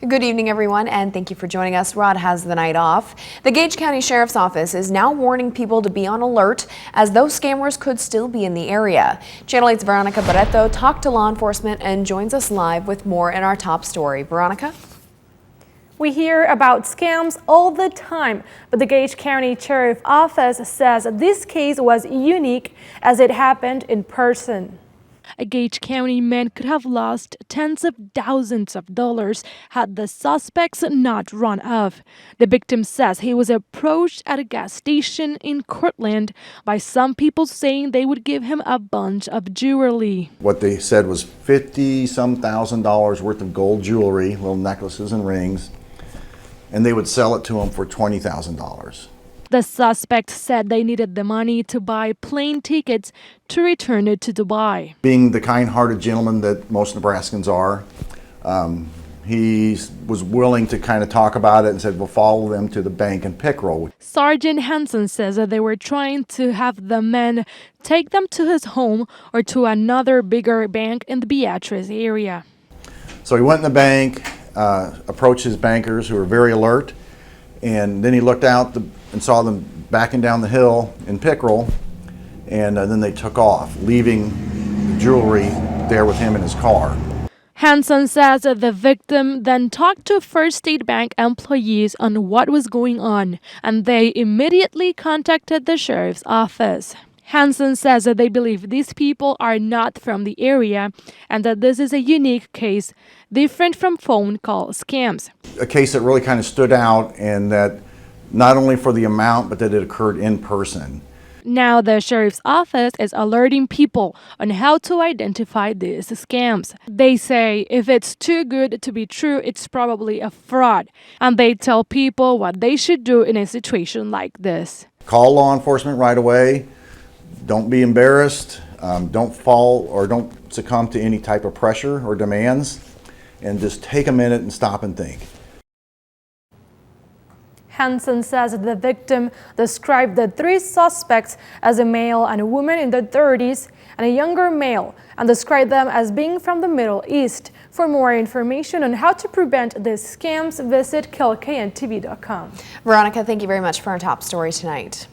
Good evening, everyone, and thank you for joining us. Rod has the night off. The Gage County Sheriff's Office is now warning people to be on alert as those scammers could still be in the area. Channel 8's Veronica Barreto talked to law enforcement and joins us live with more in our top story. Veronica? We hear about scams all the time, but the Gage County Sheriff's Office says this case was unique as it happened in person. A Gage County man could have lost tens of thousands of dollars had the suspects not run off. The victim says he was approached at a gas station in Cortland by some people saying they would give him a bunch of jewelry. What they said was $50-some thousand worth of gold jewelry, little necklaces and rings, and they would sell it to him for $20,000. The suspect said they needed the money to buy plane tickets to return it to Dubai. Being the kind-hearted gentleman that most Nebraskans are, he was willing to kind of talk about it and said, we'll follow them to the bank in Pickerel. Sergeant Hansen says that they were trying to have the men take them to his home or to another bigger bank in the Beatrice area. So he went in the bank, approached his bankers who were very alert, and then he looked out and saw them backing down the hill in Pickerel, and then they took off, leaving the jewelry there with him in his car. Hansen says that the victim then talked to First State Bank employees on what was going on, and they immediately contacted the sheriff's office. Hansen says that they believe these people are not from the area and that this is a unique case, different from phone call scams. A case that really kind of stood out, and that not only for the amount, but that it occurred in person. Now the sheriff's office is alerting people on how to identify these scams. They say if it's too good to be true, it's probably a fraud. And they tell people what they should do in a situation like this. Call law enforcement right away. Don't be embarrassed. Don't fall or don't succumb to any type of pressure or demands. And just take a minute and stop and think. Hansen says the victim described the three suspects as a male and a woman in their 30s and a younger male, and described them as being from the Middle East. For more information on how to prevent these scams, visit KLKNTV.com. Veronica, thank you very much for our top story tonight.